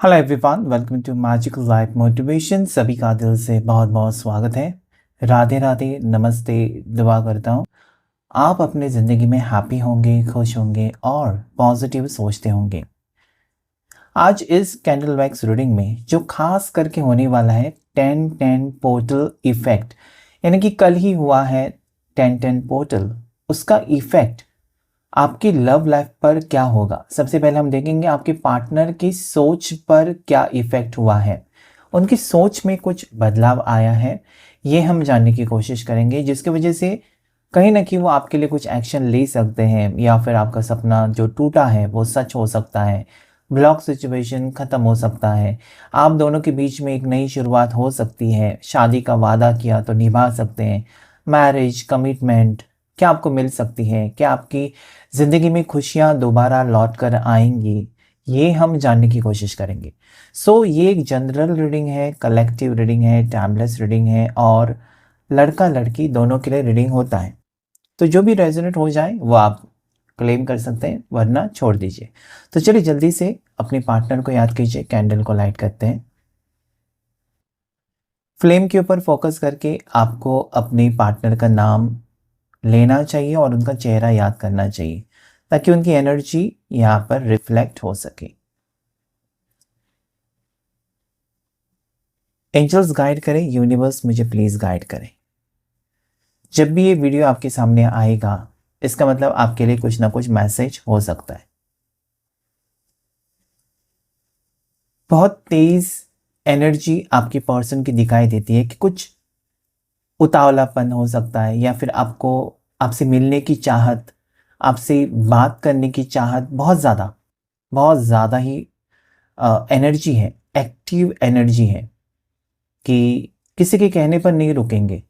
Hello everyone, welcome to magical life motivation. सभी का दिल से बहुत बहुत स्वागत है। राधे राधे, नमस्ते। दुआ करता हूँ आप अपने ज़िंदगी में हैप्पी होंगे, खुश होंगे और पॉजिटिव सोचते होंगे। आज इस कैंडल वैक्स रीडिंग में जो खास करके होने वाला है 10-10 पोर्टल इफेक्ट, यानी कि कल ही हुआ है 10-10 पोर्टल, उसका इफेक्ट आपकी लव लाइफ पर क्या होगा। सबसे पहले हम देखेंगे आपके पार्टनर की सोच पर क्या इफेक्ट हुआ है, उनकी सोच में कुछ बदलाव आया है, ये हम जानने की कोशिश करेंगे, जिसकी वजह से कहीं ना कहीं वो आपके लिए कुछ एक्शन ले सकते हैं, या फिर आपका सपना जो टूटा है वो सच हो सकता है, ब्लॉक सिचुएशन ख़त्म हो सकता है, आप दोनों के बीच में एक नई शुरुआत हो सकती है, शादी का वादा किया तो निभा सकते हैं, मैरिज कमिटमेंट क्या आपको मिल सकती है, क्या आपकी ज़िंदगी में खुशियाँ दोबारा लौट कर आएंगी, ये हम जानने की कोशिश करेंगे। ये एक जनरल रीडिंग है, कलेक्टिव रीडिंग है, टाइमलेस रीडिंग है और लड़का लड़की दोनों के लिए रीडिंग होता है। तो जो भी रेजोनेट हो जाए वो आप क्लेम कर सकते हैं, वरना छोड़ दीजिए। तो चलिए जल्दी से अपने पार्टनर को याद कीजिए, कैंडल को लाइट करते हैं। फ्लेम के ऊपर फोकस करके आपको अपने पार्टनर का नाम लेना चाहिए और उनका चेहरा याद करना चाहिए, ताकि उनकी एनर्जी यहाँ पर रिफ्लेक्ट हो सके। एंजल्स गाइड करें, यूनिवर्स मुझे प्लीज़ गाइड करें। जब भी ये वीडियो आपके सामने आएगा, इसका मतलब आपके लिए कुछ ना कुछ मैसेज हो सकता है। बहुत तेज एनर्जी आपकी पर्सन की दिखाई देती है कि कुछ उतावलापन हो सकता है, या फिर आपको आपसे मिलने की चाहत, आपसे बात करने की चाहत बहुत ज़्यादा ही एनर्जी है, एक्टिव एनर्जी है कि किसी के कहने पर नहीं रुकेंगे।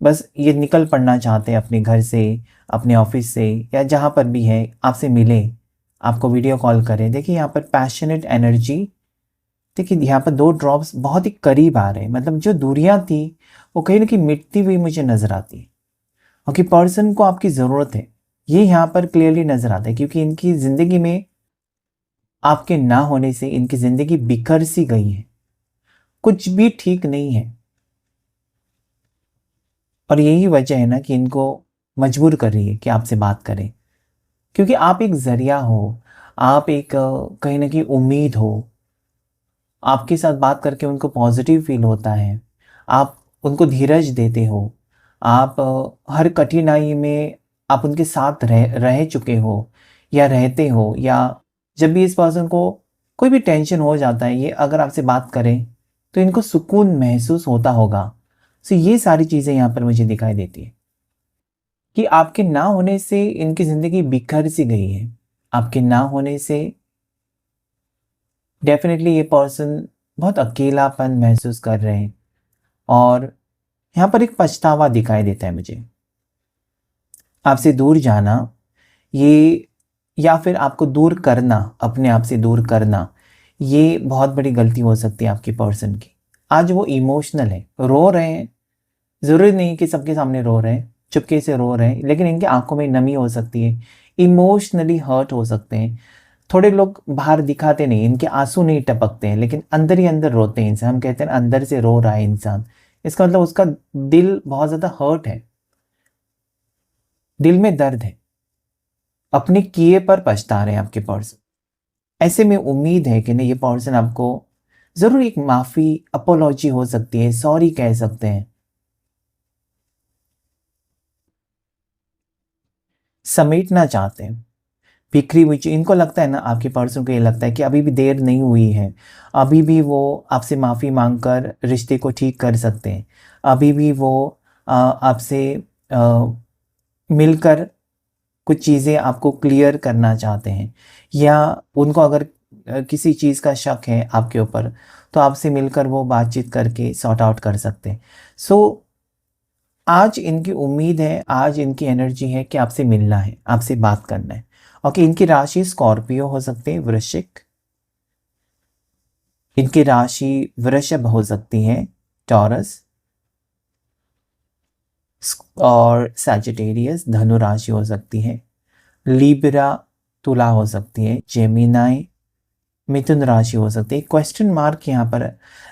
बस ये निकल पड़ना चाहते हैं अपने घर से, अपने ऑफिस से, या जहाँ पर भी है आपसे मिले, आपको वीडियो कॉल करें। देखिए यहाँ पर पैशनेट एनर्जी, देखिए यहाँ पर दो ड्रॉप्स बहुत ही करीब आ रहे हैं, मतलब जो दूरियां थी वो कहीं ना कहीं मिटती हुई मुझे नजर आती है, क्योंकि पर्सन को आपकी ज़रूरत है, ये यहाँ पर क्लियरली नजर आता है, क्योंकि इनकी ज़िंदगी में आपके ना होने से इनकी ज़िंदगी बिखर सी गई है, कुछ भी ठीक नहीं है। और यही वजह है ना कि इनको मजबूर कर रही है कि आपसे बात करें, क्योंकि आप एक ज़रिया हो, आप एक कहीं ना कहीं उम्मीद हो। आपके साथ बात करके उनको पॉजिटिव फील होता है, आप उनको धीरज देते हो, आप हर कठिनाई में आप उनके साथ रह चुके हो या रहते हो, या जब भी इस पर्सन को कोई भी टेंशन हो जाता है, ये अगर आपसे बात करें तो इनको सुकून महसूस होता होगा। ये सारी चीज़ें यहाँ पर मुझे दिखाई देती है कि आपके ना होने से इनकी ज़िंदगी बिखर सी गई है। आपके ना होने से डेफ़िनेटली ये पर्सन बहुत अकेलापन महसूस कर रहे हैं, और यहाँ पर एक पछतावा दिखाई देता है मुझे। आपसे दूर जाना, ये, या फिर आपको दूर करना, अपने आप से दूर करना, ये बहुत बड़ी गलती हो सकती है आपकी पर्सन की। आज वो इमोशनल है, रो रहे हैं, ज़रूरी नहीं कि सबके सामने रो रहे हैं, चुपके से रो रहे हैं, लेकिन इनकी आंखों में नमी हो सकती है, इमोशनली हर्ट हो सकते हैं। थोड़े लोग बाहर दिखाते नहीं, इनके आंसू नहीं टपकते हैं, लेकिन अंदर ही अंदर रोते हैं इंसान। हम कहते हैं अंदर से रो रहा है इंसान, इसका मतलब उसका दिल बहुत ज़्यादा हर्ट है, दिल में दर्द है, अपने किए पर पछता रहे हैं आपके पर्सन। ऐसे में उम्मीद है कि नहीं, ये पर्सन आपको ज़रूर एक माफ़ी, अपोलॉजी हो सकती है, सॉरी कह सकते हैं, समेटना चाहते हैं बिखरी हुई चीज़। इनको लगता है ना, आपके पर्सन को ये लगता है कि अभी भी देर नहीं हुई है, अभी भी वो आपसे माफ़ी मांगकर रिश्ते को ठीक कर सकते हैं, अभी भी वो आपसे मिलकर कुछ चीज़ें आपको क्लियर करना चाहते हैं, या उनको अगर किसी चीज़ का शक है आपके ऊपर, तो आपसे मिलकर वो बातचीत करके सॉर्ट आउट कर सकते हैं। सो आज इनकी उम्मीद है, आज इनकी एनर्जी है कि आपसे मिलना है, आपसे बात करना है। ओके, इनकी राशि स्कॉर्पियो हो सकते हैं, वृश्चिक, इनकी राशि वृषभ हो सकती है, टॉरस, और सैजिटेरियस धनु राशि हो सकती है, लिब्रा तुला हो सकती है, जेमिनाई मिथुन राशि हो सकती है। क्वेश्चन मार्क यहाँ पर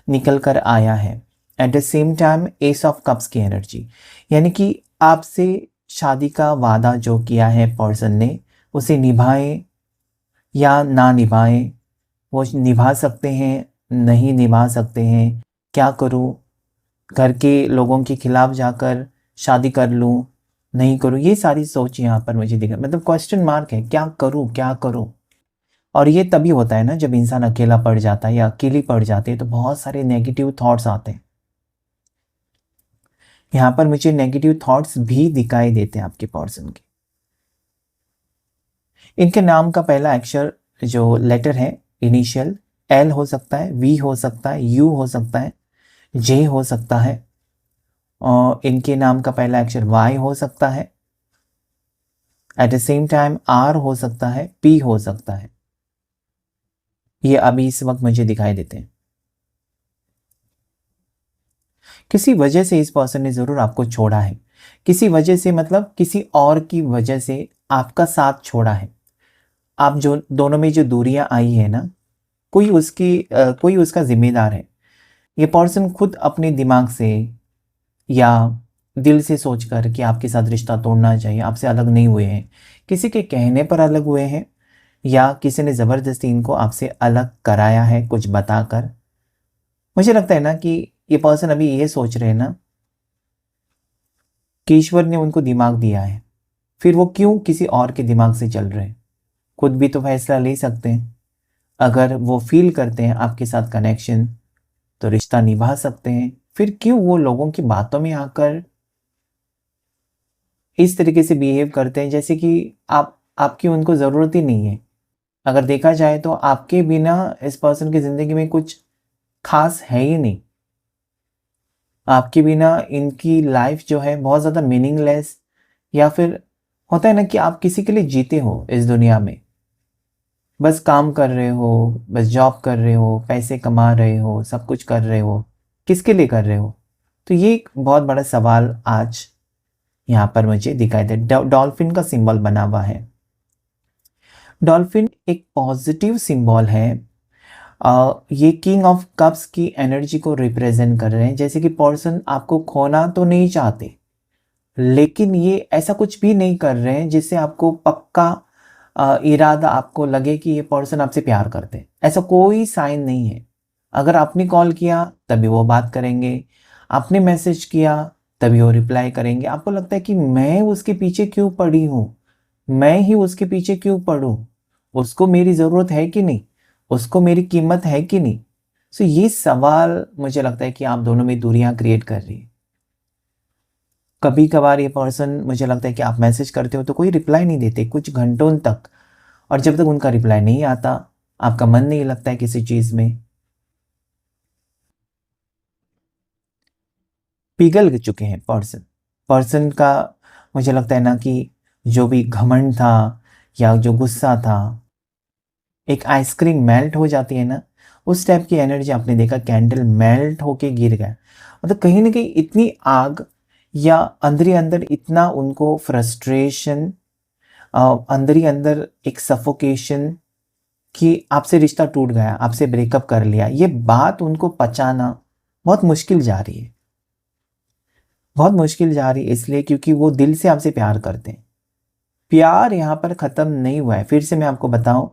निकल कर आया है। At the same time S of cups की एनर्जी, यानी कि आपसे शादी का वादा जो किया है पर्सन ने, उसे निभाए या ना निभाए, वो निभा सकते हैं, नहीं निभा सकते हैं, क्या करूं, घर के लोगों के खिलाफ जाकर शादी कर लूं, नहीं करूं, ये सारी सोच यहाँ पर मुझे दिखा, मतलब क्वेश्चन मार्क है, क्या करूं क्या करूं। और ये तभी होता है ना जब इंसान अकेला पड़ जाता है या अकेली पड़ जाती है, तो बहुत सारे नेगेटिव थॉट्स आते हैं। यहाँ पर मुझे नेगेटिव थॉट्स भी दिखाई देते हैं आपके पर्सन के। इनके नाम का पहला अक्षर जो लेटर है, इनिशियल एल हो सकता है, वी हो सकता है, यू हो सकता है, जे हो सकता है, और इनके नाम का पहला अक्षर वाई हो सकता है। At the same time R हो सकता है, पी हो सकता है। ये अभी इस वक्त मुझे दिखाई देते हैं। किसी वजह से इस पर्सन ने जरूर आपको छोड़ा है, किसी वजह से, मतलब किसी और की वजह से आपका साथ छोड़ा है। आप जो दोनों में जो दूरियां आई है ना, कोई उसका जिम्मेदार है। ये पर्सन खुद अपने दिमाग से या दिल से सोचकर कि आपके साथ रिश्ता तोड़ना चाहिए, आपसे अलग नहीं हुए हैं, किसी के कहने पर अलग हुए हैं, या किसी ने ज़बरदस्ती इनको आपसे अलग कराया है कुछ बताकर। मुझे लगता है ना कि ये पर्सन अभी ये सोच रहे हैं ना कि ईश्वर ने उनको दिमाग दिया है, फिर वो क्यों किसी और के दिमाग से चल रहे हैं। खुद भी तो फैसला ले सकते हैं। अगर वो फील करते हैं आपके साथ कनेक्शन, तो रिश्ता निभा सकते हैं। फिर क्यों वो लोगों की बातों में आकर इस तरीके से बिहेव करते हैं जैसे कि आपकी उनको ज़रूरत ही नहीं है। अगर देखा जाए तो आपके बिना इस पर्सन की ज़िंदगी में कुछ खास है ही नहीं। आपके बिना इनकी लाइफ जो है बहुत ज़्यादा मीनिंगलेस, या फिर होता है ना कि आप किसी के लिए जीते हो इस दुनिया में, बस काम कर रहे हो, बस जॉब कर रहे हो, पैसे कमा रहे हो, सब कुछ कर रहे हो, किसके लिए कर रहे हो। तो ये एक बहुत बड़ा सवाल आज यहाँ पर मुझे दिखाई दे। डॉल्फिन का सिंबल बना हुआ है। डॉल्फिन एक पॉजिटिव सिंबल है। ये किंग ऑफ कप्स की एनर्जी को रिप्रेजेंट कर रहे हैं, जैसे कि पर्सन आपको खोना तो नहीं चाहते, लेकिन ये ऐसा कुछ भी नहीं कर रहे हैं जिससे आपको पक्का इरादा आपको लगे कि ये पर्सन आपसे प्यार करते हैं। ऐसा कोई साइन नहीं है। अगर आपने कॉल किया तभी वो बात करेंगे, आपने मैसेज किया तभी वो रिप्लाई करेंगे। आपको लगता है कि मैं उसके पीछे क्यों पड़ी हूँ, मैं ही उसके पीछे क्यों पड़ूं, उसको मेरी ज़रूरत है कि नहीं, उसको मेरी कीमत है कि नहीं। सो ये सवाल मुझे लगता है कि आप दोनों में दूरियां क्रिएट कर रही है। कभी कभार ये पर्सन, मुझे लगता है कि आप मैसेज करते हो तो कोई रिप्लाई नहीं देते कुछ घंटों तक, और जब तक उनका रिप्लाई नहीं आता आपका मन नहीं लगता है किसी चीज़ में। पिघल चुके हैं पर्सन। पर्सन का मुझे लगता है ना कि जो भी घमंड था या जो गुस्सा था, एक आइसक्रीम मेल्ट हो जाती है ना, उस टाइप की एनर्जी आपने देखा, कैंडल मेल्ट होके गिर गया। मतलब कहीं ना कहीं इतनी आग, या अंदर ही अंदर इतना उनको फ्रस्ट्रेशन, अंदर ही अंदर एक सफोकेशन कि आपसे रिश्ता टूट गया, आपसे ब्रेकअप कर लिया, ये बात उनको पचाना बहुत मुश्किल जा रही है। बहुत मुश्किल जा रही है इसलिए क्योंकि वो दिल से आपसे प्यार करते हैं। प्यार यहाँ पर ख़त्म नहीं हुआ है। फिर से मैं आपको बताऊं,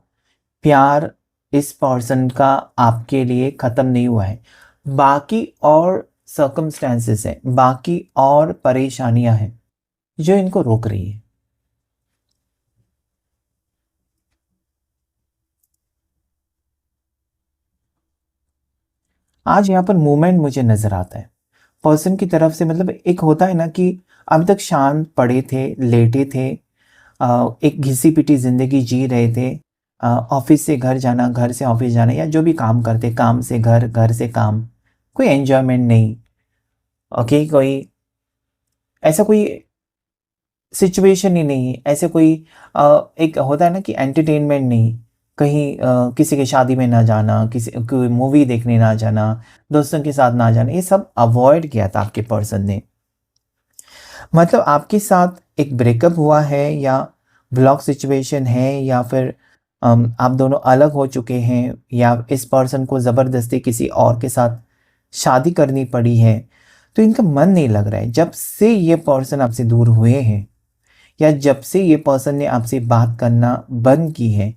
प्यार इस पर्सन का आपके लिए ख़त्म नहीं हुआ है। बाकी और सर्कमस्टेंसेस हैं, बाकी और परेशानियां हैं जो इनको रोक रही है। आज यहाँ पर मूवमेंट मुझे नज़र आता है पर्सन की तरफ से। मतलब एक होता है ना कि अभी तक शांत पड़े थे, लेटे थे, एक घिसी पिटी ज़िंदगी जी रहे थे। ऑफिस से घर जाना, घर से ऑफिस जाना, या जो भी काम करते, काम से घर, घर से काम, कोई एन्जॉयमेंट नहीं। ओके, कोई ऐसा कोई सिचुएशन ही नहीं, ऐसे कोई एक होता है ना कि एंटरटेनमेंट नहीं, कहीं किसी की शादी में ना जाना, किसी कोई मूवी देखने ना जाना, दोस्तों के साथ ना जाना, ये सब अवॉइड किया था आपके पर्सन ने। मतलब आपके साथ एक ब्रेकअप हुआ है, या ब्लॉक सिचुएशन है, या फिर आप दोनों अलग हो चुके हैं या इस पर्सन को ज़बरदस्ती किसी और के साथ शादी करनी पड़ी है, तो इनका मन नहीं लग रहा है। जब से ये पर्सन आपसे दूर हुए हैं या जब से ये पर्सन ने आपसे बात करना बंद की है,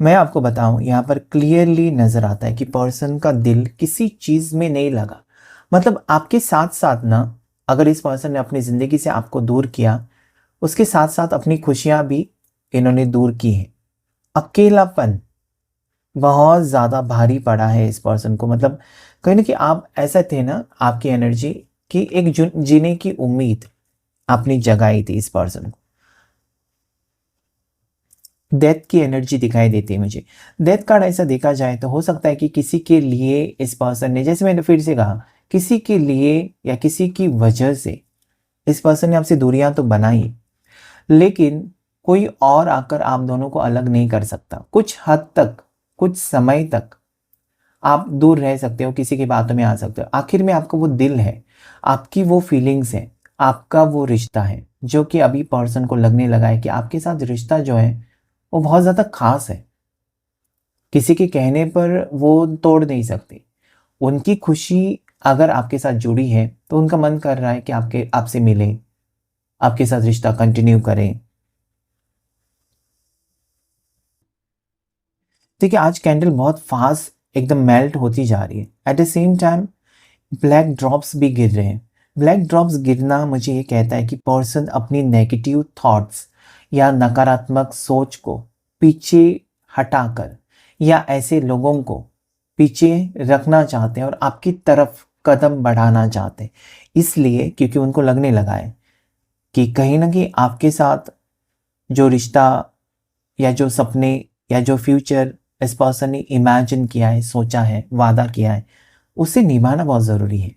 मैं आपको बताऊं, यहाँ पर क्लियरली नज़र आता है कि पर्सन का दिल किसी चीज़ में नहीं लगा। मतलब आपके साथ साथ ना, अगर इस पर्सन ने अपनी ज़िंदगी से आपको दूर किया, उसके साथ साथ अपनी खुशियाँ भी इन्होंने दूर की हैं। अकेलापन बहुत ज़्यादा भारी पड़ा है इस पर्सन को। मतलब कहीं ना कि आप ऐसा थे ना, आपकी एनर्जी की एक जीने की उम्मीद आपने जगाई थी इस पर्सन को। डेथ की एनर्जी दिखाई देती है मुझे। डेथ कार्ड ऐसा देखा जाए तो हो सकता है कि किसी के लिए इस पर्सन ने, जैसे मैंने फिर से कहा, किसी के लिए या किसी की वजह से इस पर्सन ने आपसे दूरियां तो बनाई, लेकिन कोई और आकर आप दोनों को अलग नहीं कर सकता। कुछ हद तक, कुछ समय तक आप दूर रह सकते हो, किसी की बातों में आ सकते हो। आखिर में आपका वो दिल है, आपकी वो फीलिंग्स है, आपका वो रिश्ता है, जो कि अभी पर्सन को लगने लगा है कि आपके साथ रिश्ता जो है वो बहुत ज़्यादा खास है। किसी के कहने पर वो तोड़ नहीं सकते। उनकी खुशी अगर आपके साथ जुड़ी है तो उनका मन कर रहा है कि आपसे मिलें, आपके साथ रिश्ता कंटिन्यू करें। देखिए, आज कैंडल बहुत फास्ट एकदम मेल्ट होती जा रही है। At the same time black drops भी गिर रहे हैं। ब्लैक ड्रॉप्स गिरना मुझे ये कहता है कि पर्सन अपनी नेगेटिव थॉट्स या नकारात्मक सोच को पीछे हटाकर या ऐसे लोगों को पीछे रखना चाहते हैं और आपकी तरफ कदम बढ़ाना चाहते हैं। इसलिए क्योंकि उनको लगने लगा है कि कहीं ना कहीं आपके साथ जो रिश्ता या जो सपने या जो फ्यूचर इस पर्सन ने इमेजिन किया है, सोचा है, वादा किया है, उसे निभाना बहुत ज़रूरी है।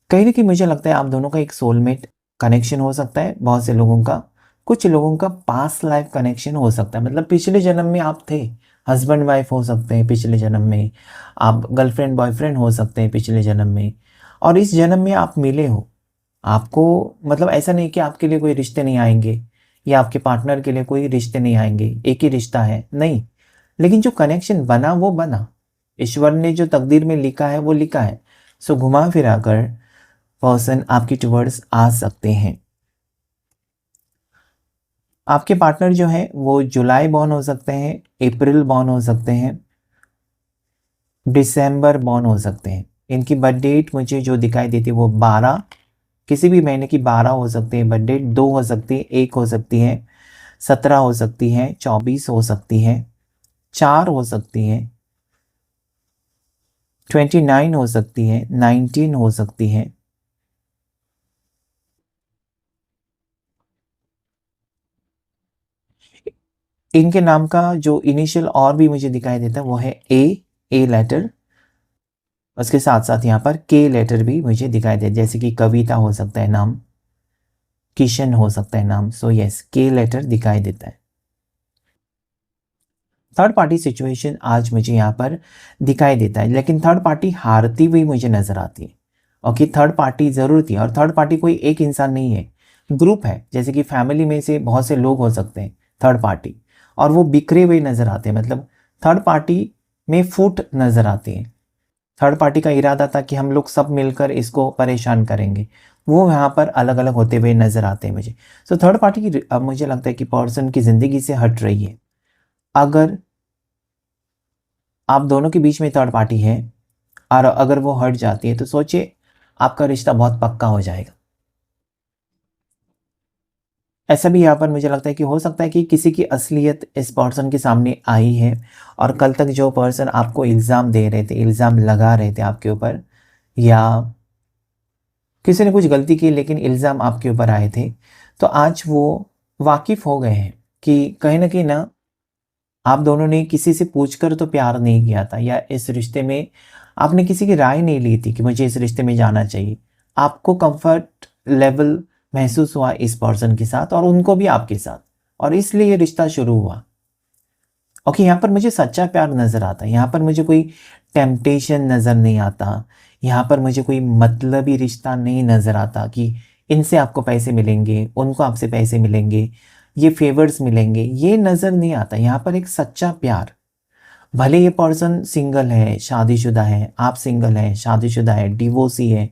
कहीं ना कहीं मुझे लगता है आप दोनों का एक सोलमेट कनेक्शन हो सकता है। बहुत से लोगों का, कुछ लोगों का पास्ट लाइफ कनेक्शन हो सकता है। मतलब पिछले जन्म में आप थे, हस्बैंड वाइफ हो सकते हैं पिछले जन्म में, आप गर्लफ्रेंड बॉयफ्रेंड हो सकते हैं पिछले जन्म में, और इस जन्म में आप मिले हो। आपको मतलब ऐसा नहीं कि आपके लिए कोई रिश्ते नहीं आएंगे या आपके पार्टनर के लिए कोई रिश्ते नहीं आएंगे, एक ही रिश्ता है, नहीं। लेकिन जो कनेक्शन बना वो बना, ईश्वर ने जो तकदीर में लिखा है वो लिखा है। सो घुमा फिरा कर पर्सन आपके टुवर्ड्स आ सकते हैं। आपके पार्टनर जो है वो जुलाई बॉर्न हो सकते हैं, अप्रैल बॉर्न हो सकते हैं, दिसंबर बॉर्न हो सकते हैं। इनकी बर्थ डेट मुझे जो दिखाई देती है वो 12, किसी भी महीने की 12 हो सकती है बर्थ डेट। 2 हो सकती है, 1 हो सकती है, 17 हो सकती है, 24 हो सकती है, 4 हो सकती है, 29 हो सकती है, 19 हो सकती है। इनके नाम का जो इनिशियल और भी मुझे दिखाई देता है वो है ए लेटर। उसके साथ साथ यहाँ पर के लेटर भी मुझे दिखाई दे, जैसे कि कविता हो सकता है नाम, किशन हो सकता है नाम। सो यस, के लेटर दिखाई देता है। थर्ड पार्टी सिचुएशन आज मुझे यहाँ पर दिखाई देता है, लेकिन थर्ड पार्टी हारती हुई मुझे नजर आती है। ओके, थर्ड पार्टी जरूर थी, और थर्ड पार्टी कोई एक इंसान नहीं है, ग्रुप है। जैसे कि फैमिली में से बहुत से लोग हो सकते हैं थर्ड पार्टी, और वो बिखरे हुए नजर आते हैं। मतलब थर्ड पार्टी में फूट नजर आती है। थर्ड पार्टी का इरादा था कि हम लोग सब मिलकर इसको परेशान करेंगे, वो यहाँ पर अलग अलग होते हुए नजर आते हैं मुझे। सो थर्ड पार्टी की अब मुझे लगता है कि पर्सन की जिंदगी से हट रही है। अगर आप दोनों के बीच में थर्ड पार्टी है और अगर वो हट जाती है तो सोचिए आपका रिश्ता बहुत पक्का हो जाएगा। ऐसा भी यहाँ पर मुझे लगता है कि हो सकता है कि किसी की असलियत इस पर्सन के सामने आई है, और कल तक जो पर्सन आपको इल्ज़ाम दे रहे थे, इल्ज़ाम लगा रहे थे आपके ऊपर, या किसी ने कुछ गलती की लेकिन इल्ज़ाम आपके ऊपर आए थे, तो आज वो वाकिफ़ हो गए हैं कि कहीं ना कहीं ना, आप दोनों ने किसी से पूछकर तो प्यार नहीं किया था, या इस रिश्ते में आपने किसी की राय नहीं ली थी कि मुझे इस रिश्ते में जाना चाहिए। आपको कंफर्ट लेवल महसूस हुआ इस पर्सन के साथ और उनको भी आपके साथ, और इसलिए ये रिश्ता शुरू हुआ। ओके, यहाँ पर मुझे सच्चा प्यार नज़र आता है। यहाँ पर मुझे कोई टेम्पटेशन नज़र नहीं आता। यहाँ पर मुझे कोई मतलबी रिश्ता नहीं नज़र आता कि इनसे आपको पैसे मिलेंगे, उनको आपसे पैसे मिलेंगे, ये फेवर्स मिलेंगे, ये नज़र नहीं आता। यहाँ पर एक सच्चा प्यार, भले ये पर्सन सिंगल है, शादीशुदा है, आप सिंगल है, शादीशुदा है, डिवोर्सी है,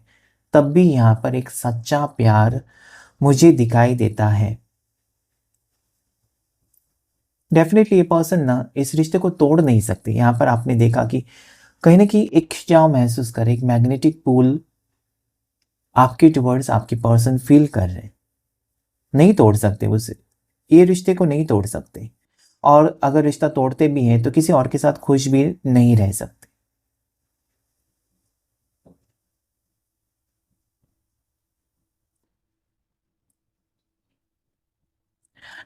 तब भी यहाँ पर एक सच्चा प्यार मुझे दिखाई देता है। डेफिनेटली ये पर्सन ना इस रिश्ते को तोड़ नहीं सकते। यहाँ पर आपने देखा कि कहीं ना कहीं एक खिंचाव महसूस करे, एक मैग्नेटिक पुल आपके टुवर्ड्स आपकी पर्सन फील कर रहे हैं। नहीं तोड़ सकते उसे, ये रिश्ते को नहीं तोड़ सकते, और अगर रिश्ता तोड़ते भी हैं तो किसी और के साथ खुश भी नहीं रह सकते।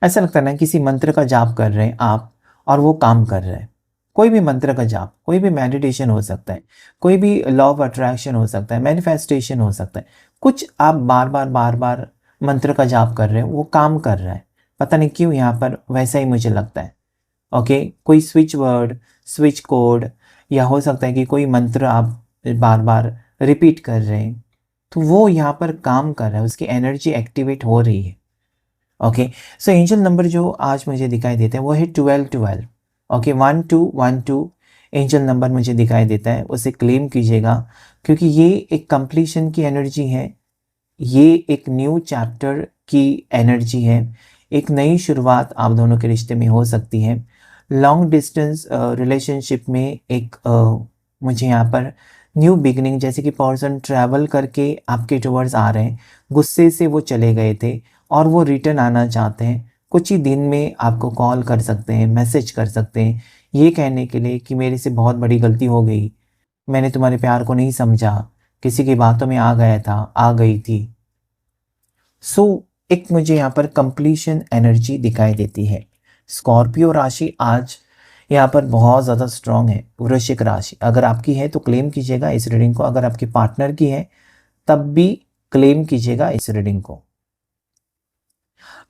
ऐसा लगता है ना किसी मंत्र का जाप कर रहे हैं आप और वो काम कर रहा है। कोई भी मंत्र का जाप, कोई भी मेडिटेशन हो सकता है, कोई भी लॉ ऑफ अट्रैक्शन हो सकता है, मैनिफेस्टेशन हो सकता है। कुछ आप बार बार मंत्र का जाप कर रहे हैं, वो काम कर रहा है। पता नहीं क्यों यहाँ पर वैसा ही मुझे लगता है। ओके, कोई स्विच वर्ड, स्विच कोड, या हो सकता है कि कोई मंत्र आप बार बार रिपीट कर रहे हैं, तो वो यहाँ पर काम कर रहा है, उसकी एनर्जी एक्टिवेट हो रही है। ओके, सो एंजल नंबर जो आज मुझे दिखाई देते हैं वो है 1212। ओके, 1212 एंजल नंबर मुझे दिखाई देता है, उसे क्लेम कीजिएगा, क्योंकि ये एक कंप्लीशन की एनर्जी है, ये एक न्यू चैप्टर की एनर्जी है, एक नई शुरुआत आप दोनों के रिश्ते में हो सकती है। लॉन्ग डिस्टेंस रिलेशनशिप में एक मुझे यहाँ पर न्यू बिगनिंग, जैसे कि पर्सन ट्रैवल करके आपके टुवर्ड्स आ रहे हैं, गुस्से से वो चले गए थे और वो रिटर्न आना चाहते हैं। कुछ ही दिन में आपको कॉल कर सकते हैं, मैसेज कर सकते हैं, ये कहने के लिए कि मेरे से बहुत बड़ी गलती हो गई, मैंने तुम्हारे प्यार को नहीं समझा, किसी की बातों में आ गया था, आ गई थी। सो एक मुझे यहाँ पर कंप्लीशन एनर्जी दिखाई देती है। स्कॉर्पियो राशि आज यहाँ पर बहुत ज़्यादा स्ट्रांग है। वृश्चिक राशि अगर आपकी है तो क्लेम कीजिएगा इस रीडिंग को, अगर आपके पार्टनर की है तब भी क्लेम कीजिएगा इस रीडिंग को।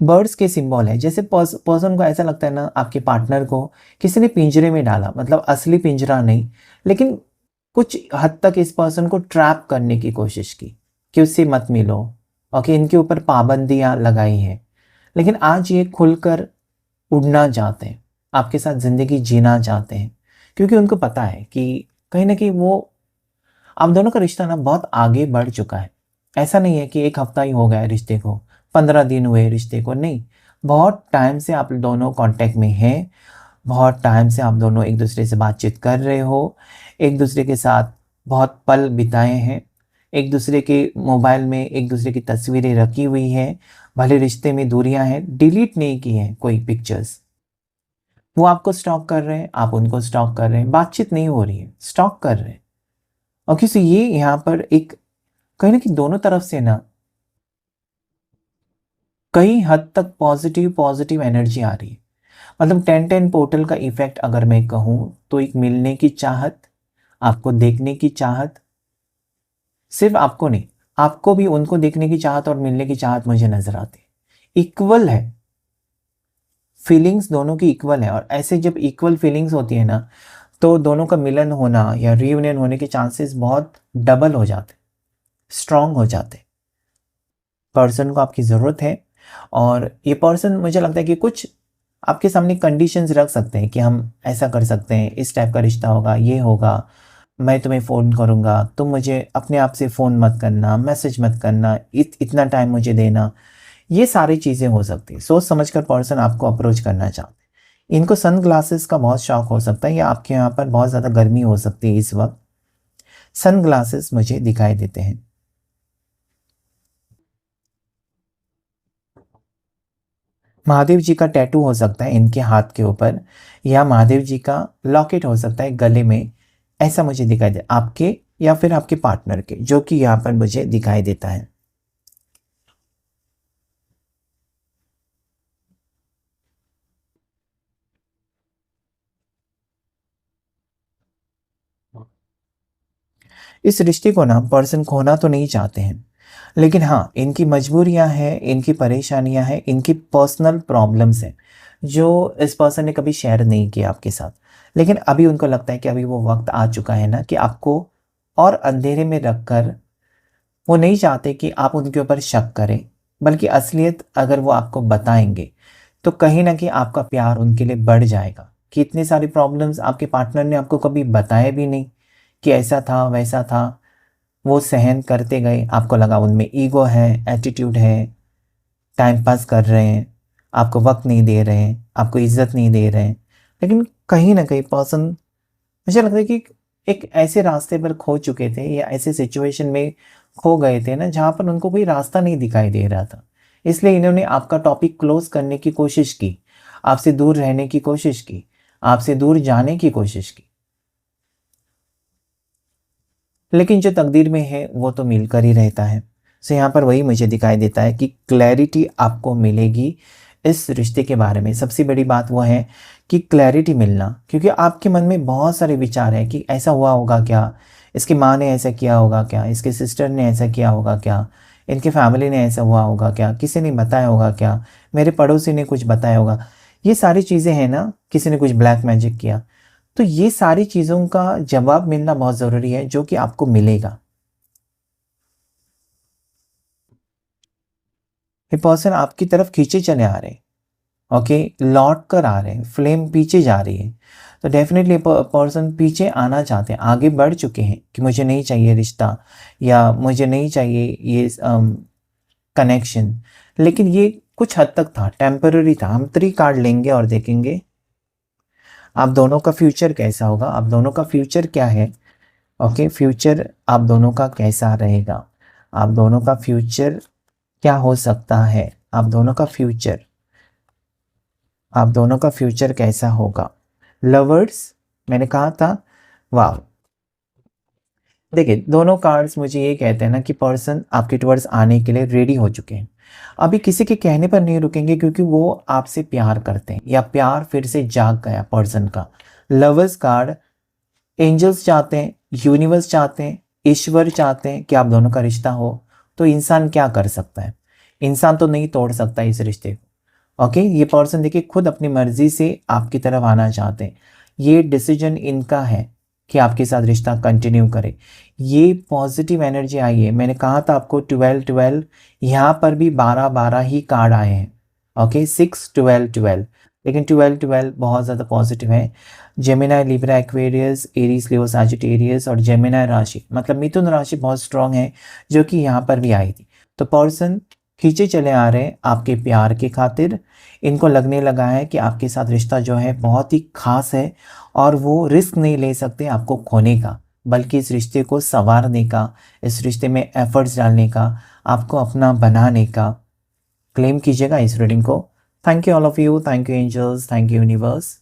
बर्ड्स के सिंबल है, जैसे पर्सन को ऐसा लगता है ना आपके पार्टनर को किसी ने पिंजरे में डाला, मतलब असली पिंजरा नहीं, लेकिन कुछ हद तक इस पर्सन को ट्रैप करने की कोशिश की कि उससे मत मिलो। ओके, इनके ऊपर पाबंदियां लगाई हैं, लेकिन आज ये खुलकर उड़ना चाहते हैं, आपके साथ ज़िंदगी जीना चाहते हैं, क्योंकि उनको पता है कि कहीं ना कहीं वो आप दोनों का रिश्ता ना बहुत आगे बढ़ चुका है। ऐसा नहीं है कि एक हफ्ता ही हो गया है रिश्ते को, 15 दिन हुए रिश्ते को, नहीं, बहुत टाइम से आप दोनों कांटेक्ट में हैं, बहुत टाइम से आप दोनों एक दूसरे से बातचीत कर रहे हो, एक दूसरे के साथ बहुत पल बिताए हैं, एक दूसरे के मोबाइल में एक दूसरे की तस्वीरें रखी हुई हैं, भले रिश्ते में दूरियां हैं, डिलीट नहीं की हैं कोई पिक्चर्स। वो आपको स्टॉक कर रहे हैं, आप उनको स्टॉक कर रहे हैं, बातचीत नहीं हो रही है, स्टॉक कर रहे हैं। और किसी ये यहाँ पर एक कहीं ना कहीं दोनों तरफ से ना कई हद तक पॉजिटिव पॉजिटिव एनर्जी आ रही है। मतलब 10-10 पोर्टल का इफेक्ट अगर मैं कहूँ तो एक मिलने की चाहत, आपको देखने की चाहत, सिर्फ आपको नहीं, आपको भी उनको देखने की चाहत और मिलने की चाहत मुझे नजर आती है। इक्वल है, फीलिंग्स दोनों की इक्वल है, और ऐसे जब इक्वल फीलिंग्स होती है ना तो दोनों का मिलन होना या रियूनियन होने के चांसेस बहुत डबल हो जाते, स्ट्रांग हो जाते। पर्सन को आपकी ज़रूरत है, और ये पर्सन मुझे लगता है कि कुछ आपके सामने कंडीशंस रख सकते हैं कि हम ऐसा कर सकते हैं, इस टाइप का रिश्ता होगा, ये होगा, मैं तुम्हें फ़ोन करूँगा, तुम मुझे अपने आप से फ़ोन मत करना, मैसेज मत करना, इतना टाइम मुझे देना, ये सारी चीज़ें हो सकती है। सोच समझकर पर्सन आपको अप्रोच करना चाहते हैं। इनको सन ग्लासेस का बहुत शौक हो सकता है, या आपके यहाँ पर बहुत ज़्यादा गर्मी हो सकती है इस वक्त, सन ग्लासेस मुझे दिखाई देते हैं। महादेव जी का टैटू हो सकता है इनके हाथ के ऊपर, या महादेव जी का लॉकेट हो सकता है गले में, ऐसा मुझे दिखाई दे आपके या फिर आपके पार्टनर के, जो कि यहाँ पर मुझे दिखाई देता है। इस रिश्ते को ना पर्सन खोना तो नहीं चाहते हैं, लेकिन हाँ इनकी मजबूरियां हैं, इनकी परेशानियां हैं, इनकी पर्सनल प्रॉब्लम्स हैं जो इस पर्सन ने कभी शेयर नहीं किया आपके साथ, लेकिन अभी उनको लगता है कि अभी वो वक्त आ चुका है ना कि आपको और अंधेरे में रखकर, वो नहीं चाहते कि आप उनके ऊपर शक करें, बल्कि असलियत अगर वो आपको बताएंगे तो कहीं ना कहीं आपका प्यार उनके लिए बढ़ जाएगा कि इतने सारे प्रॉब्लम्स आपके पार्टनर ने आपको कभी बताए भी नहीं कि ऐसा था वैसा था, वो सहन करते गए। आपको लगा उनमें ईगो है, एटीट्यूड है, टाइम पास कर रहे हैं, आपको वक्त नहीं दे रहे हैं, आपको इज्जत नहीं दे रहे हैं। लेकिन कहीं ना कहीं पर्सन, मुझे लगता है कि एक ऐसे रास्ते पर खो चुके थे या ऐसे सिचुएशन में खो गए थे ना, जहाँ पर उनको कोई रास्ता नहीं दिखाई दे रहा था। इसलिए इन्होंने आपका टॉपिक क्लोज करने की कोशिश की, आपसे दूर रहने की कोशिश की, आपसे दूर जाने की कोशिश की। लेकिन जो तकदीर में है वो तो मिलकर ही रहता है। सो यहाँ पर वही मुझे दिखाई देता है कि क्लैरिटी आपको मिलेगी इस रिश्ते के बारे में। सबसे बड़ी बात वो है कि क्लैरिटी मिलना, क्योंकि आपके मन में बहुत सारे विचार हैं कि ऐसा हुआ होगा क्या, इसकी माँ ने ऐसा किया होगा क्या, इसके सिस्टर ने ऐसा किया होगा क्या, इनके फैमिली ने ऐसा हुआ होगा क्या, किसी ने बताया होगा क्या, मेरे पड़ोसी ने कुछ बताया होगा। ये सारी चीज़ें हैं ना, किसी ने कुछ ब्लैक मैजिक किया। तो ये सारी चीज़ों का जवाब मिलना बहुत ज़रूरी है, जो कि आपको मिलेगा। ये पर्सन आपकी तरफ खींचे चले आ रहे हैं, ओके, लौट कर आ रहे हैं, फ्लेम पीछे जा रही है। तो डेफिनेटली पर्सन पीछे आना चाहते हैं, आगे बढ़ चुके हैं कि मुझे नहीं चाहिए रिश्ता या मुझे नहीं चाहिए ये कनेक्शन। लेकिन ये कुछ हद तक था, टेम्पररी था। हम 3 कार्ड लेंगे और देखेंगे आप दोनों का फ्यूचर कैसा होगा, आप दोनों का फ्यूचर क्या है। ओके, फ्यूचर आप दोनों का कैसा रहेगा, आप दोनों का फ्यूचर क्या हो सकता है, आप दोनों का फ्यूचर, आप दोनों का फ्यूचर कैसा होगा। लवर्स, मैंने कहा था, वाह। देखिए, दोनों कार्ड्स मुझे ये कहते हैं ना कि पर्सन आपके टुवर्ड्स आने के लिए रेडी हो चुके हैं। अभी किसी के कहने पर नहीं रुकेंगे, क्योंकि वो आपसे प्यार करते हैं या प्यार फिर से जाग गया पर्सन का। लवर्स कार्ड, एंजल्स चाहते हैं, यूनिवर्स चाहते हैं, ईश्वर चाहते हैं कि आप दोनों का रिश्ता हो। तो इंसान क्या कर सकता है, इंसान तो नहीं तोड़ सकता इस रिश्ते को। ओके, ये पर्सन देखिए खुद अपनी मर्जी से आपकी तरफ आना चाहते हैं। ये डिसीजन इनका है कि आपके साथ रिश्ता कंटिन्यू करे। ये पॉजिटिव एनर्जी आई है। मैंने कहा था आपको 12-12, यहाँ पर भी 12-12 ही कार्ड आए हैं। ओके, 6-12-12, लेकिन 12-12 बहुत ज़्यादा पॉजिटिव है। जेमिनाई, लिब्रा, एक्वेरियस, एरीज, लियो, सजिटेरियस और जेमिनाई राशि, मतलब मिथुन राशि बहुत स्ट्रांग है, जो कि यहाँ पर भी आई थी। तो पर्सन खींचे चले आ रहे हैं आपके प्यार के खातिर। इनको लगने लगा है कि आपके साथ रिश्ता जो है बहुत ही खास है, और वो रिस्क नहीं ले सकते आपको खोने का, बल्कि इस रिश्ते को संवारने का, इस रिश्ते में एफर्ट्स डालने का, आपको अपना बनाने का। क्लेम कीजिएगा इस रीडिंग को। Thank you all of you, thank you angels, thank you universe.